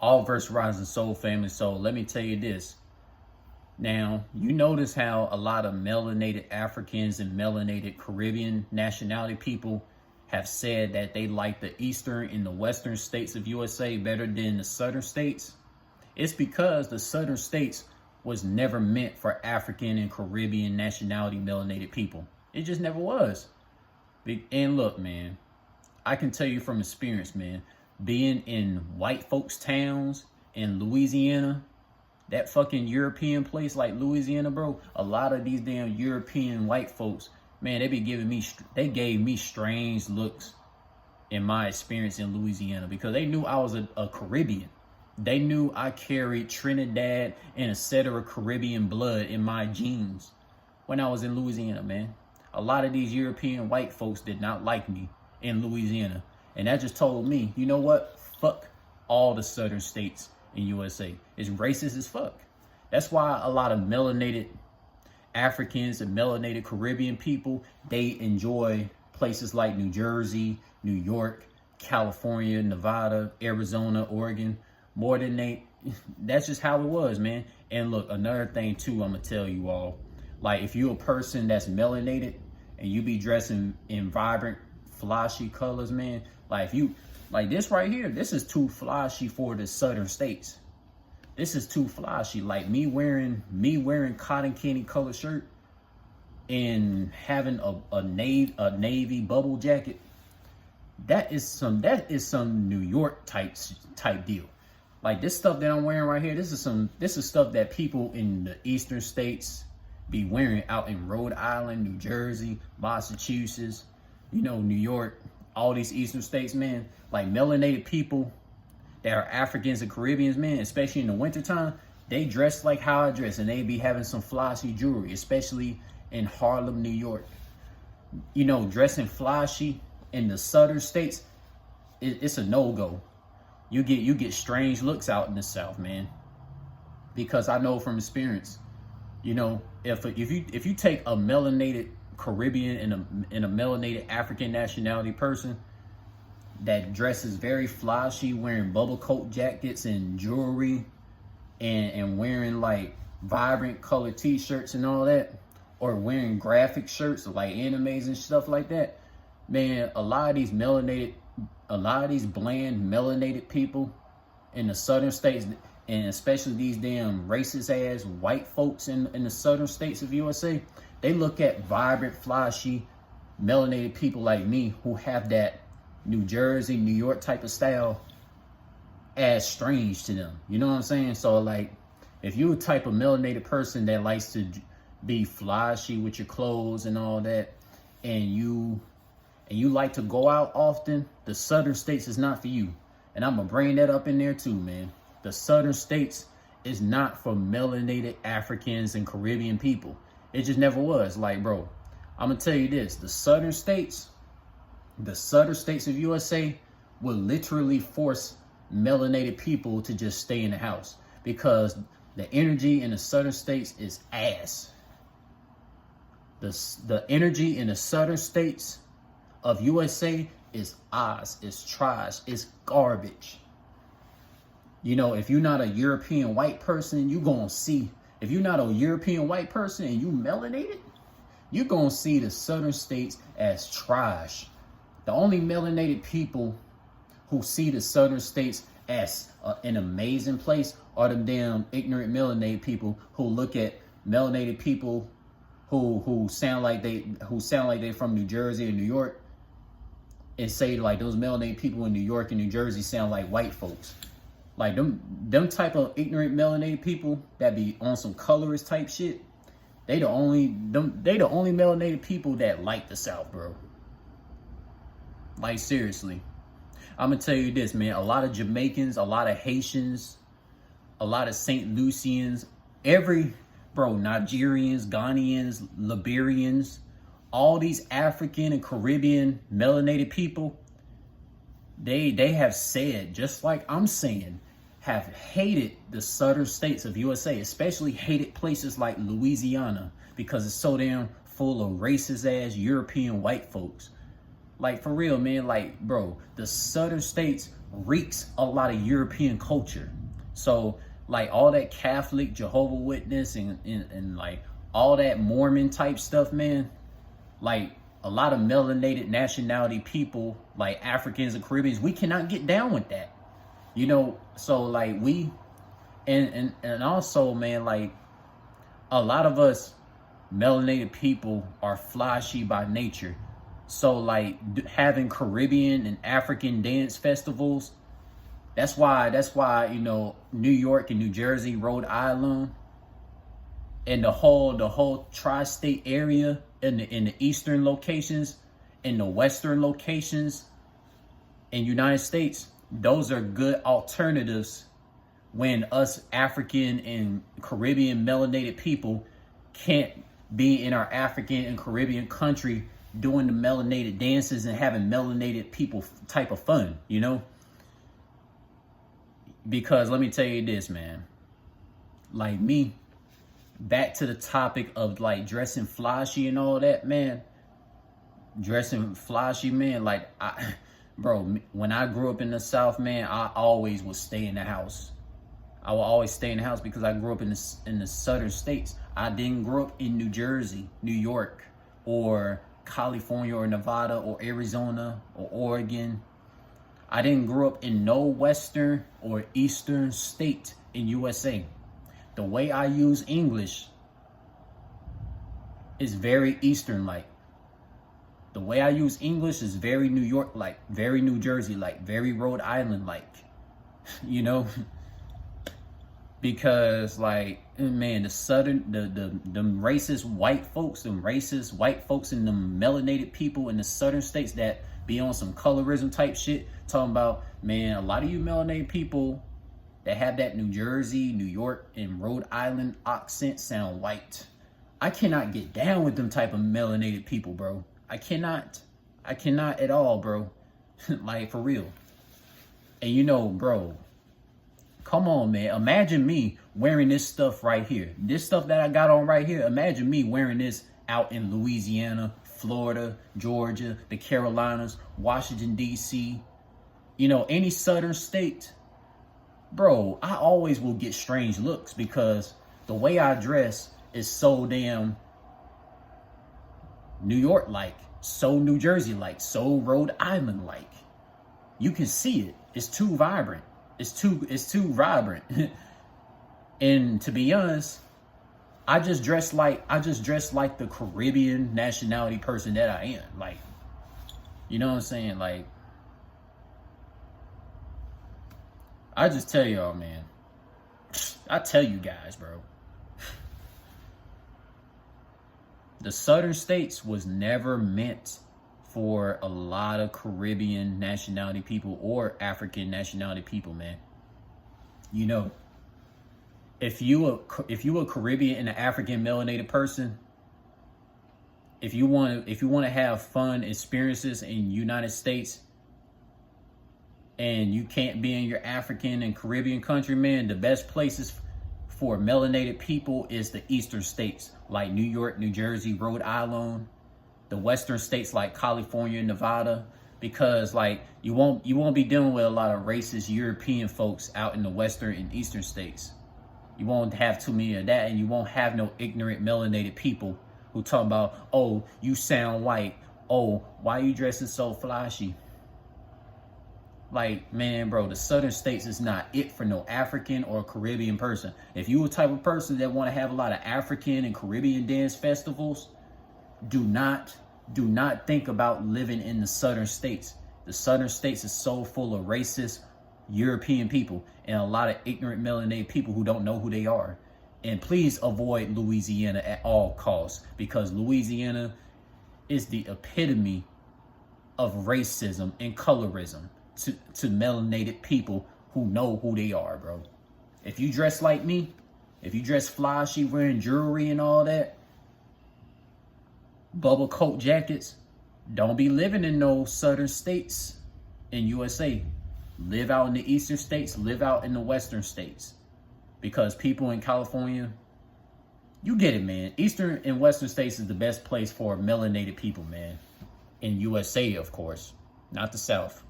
all versus Rising Soul family. So let me tell you this. Now, you notice how a lot of melanated Africans and melanated Caribbean nationality people have said that they like the eastern and the western states of USA better than the southern states. It's because the southern states was never meant for African and Caribbean nationality melanated people. It just never was. And look, man, I can tell you from experience, man, being in white folks towns in Louisiana, that fucking European place like Louisiana, bro, a lot of these damn European white folks, man, they gave me strange looks in my experience in Louisiana because they knew I was a Caribbean. They knew I carried Trinidad and etc. Caribbean blood in my genes when I was in Louisiana, man. A lot of these European white folks did not like me in Louisiana. And that just told me, you know what? Fuck all the southern states in USA. It's racist as fuck. That's why a lot of melanated Africans and melanated Caribbean people, they enjoy places like New Jersey, New York, California, Nevada, Arizona, Oregon, more than that's just how it was, man. And look, another thing too, I'm gonna tell you all, like if you're a person that's melanated and you be dressing in vibrant, flashy colors, man, like if you, like this right here, this is too flashy for the southern states. This is too flashy. Like me wearing cotton candy color shirt and having a navy bubble jacket. That is some New York type deal. Like this stuff that I'm wearing right here, this is stuff that people in the eastern states be wearing out in Rhode Island, New Jersey, Massachusetts, you know, New York, all these eastern states, man. Like melanated people that are Africans and Caribbeans, man, especially in the wintertime, they dress like how I dress and they be having some flashy jewelry, especially in Harlem, New York. You know, dressing flashy in the southern states, it's a no-go. You get strange looks out in the South, man. Because I know from experience, you know, if you take a melanated Caribbean and a melanated African nationality person that dresses very flashy, wearing bubble coat jackets and jewelry and wearing like vibrant colored t-shirts and all that, or wearing graphic shirts like animes and stuff like that, man, a lot of these bland melanated people in the southern states, and especially these damn racist ass white folks in the southern states of USA, they look at vibrant, flashy, melanated people like me who have that New Jersey, New York type of style as strange to them. You know what I'm saying? So like, if you're a type of melanated person that likes to be flashy with your clothes and all that, and you like to go out often, the southern states is not for you. And I'm gonna bring that up in there too, man. The southern states is not for melanated Africans and Caribbean people. It just never was. Like, bro, I'm gonna tell you this, the southern states of USA will literally force melanated people to just stay in the house because the energy in the southern states is ass. The energy in the southern states of USA is ass, is trash, is garbage. You know, if you're not a European white person, you're gonna see, if you're not a European white person and you melanated, you're gonna see the southern states as trash. The only melanated people who see the southern states as an amazing place are them damn ignorant melanated people who look at melanated people who sound like they from New Jersey or New York and say like those melanated people in New York and New Jersey sound like white folks. Like them type of ignorant melanated people that be on some colorist type shit, they the only melanated people that like the South, bro. Like seriously. I'm gonna tell you this, man. A lot of Jamaicans, a lot of Haitians, a lot of St. Lucians, Nigerians, Ghanaians, Liberians, all these African and Caribbean melanated people, they have said, just like I'm saying, have hated the southern states of USA, especially hated places like Louisiana because it's so damn full of racist ass European white folks. Like, for real, man. Like, bro, the southern states reeks a lot of European culture. So, like, all that Catholic, Jehovah Witness, and like all that Mormon type stuff, man. Like, a lot of melanated nationality people, like Africans and Caribbeans, we cannot get down with that. You know, so like we, and also, man, like a lot of us melanated people are flashy by nature. So like having Caribbean and African dance festivals, that's why, you know, New York and New Jersey, Rhode Island, and the whole tri-state area in the eastern locations, in the western locations in United States, those are good alternatives when us African and Caribbean melanated people can't be in our African and Caribbean country doing the melanated dances and having melanated people type of fun, you know? Because let me tell you this, man. Like me, back to the topic of like dressing flashy and all that, man. Dressing flashy, man. Like, bro, when I grew up in the South, man, I always would stay in the house. I will always stay in the house because I grew up in the southern states. I didn't grow up in New Jersey, New York, or California, or Nevada, or Arizona, or Oregon. I didn't grow up in no western or eastern state in USA. The way I use English is very Eastern-like. The way I use English is very New York-like, very New Jersey-like, very Rhode Island-like, you know? Because, like, man, the southern, the racist white folks, and the melanated people in the southern states that be on some colorism type shit, talking about, man, a lot of you melanated people that have that New Jersey, New York, and Rhode Island accent sound white. I cannot get down with them type of melanated people, bro. I cannot at all, bro. Like, for real. And you know, bro, come on, man. Imagine me wearing this stuff right here. This stuff that I got on right here. Imagine me wearing this out in Louisiana, Florida, Georgia, the Carolinas, Washington, D.C., you know, any southern state. Bro, I always will get strange looks because the way I dress is so damn New York-like, so New Jersey-like, so Rhode Island-like. You can see it. It's too vibrant. It's too vibrant. And to be honest, I just dress like the Caribbean nationality person that I am. Like, you know what I'm saying? Like, I just tell y'all, man. I tell you guys, bro. The southern states was never meant for a lot of Caribbean nationality people or African nationality people, man. You know, if you a Caribbean and an African melanated person, if you want to have fun experiences in United States, and you can't be in your African and Caribbean country, man, the best places for melanated people is the eastern states like New York, New Jersey, Rhode Island, the western states like California, Nevada, because like you won't be dealing with a lot of racist European folks out in the western and eastern states. You won't have too many of that, and you won't have no ignorant melanated people who talk about, oh, you sound white. Oh, why are you dressing so flashy? Like, man, bro, the southern states is not it for no African or Caribbean person. If you a type of person that want to have a lot of African and Caribbean dance festivals, do not think about living in the southern states. The southern states is so full of racist European people and a lot of ignorant melanated people who don't know who they are. And please avoid Louisiana at all costs, because Louisiana is the epitome of racism and colorism to melanated people who know who they are, bro. If you dress like me, if you dress flashy, wearing jewelry and all that, bubble coat jackets, don't be living in no southern states in USA. Live out in the eastern states, live out in the western states. Because people in California, you get it, man. Eastern and western states is the best place for melanated people, man. in USA, of course, not the South.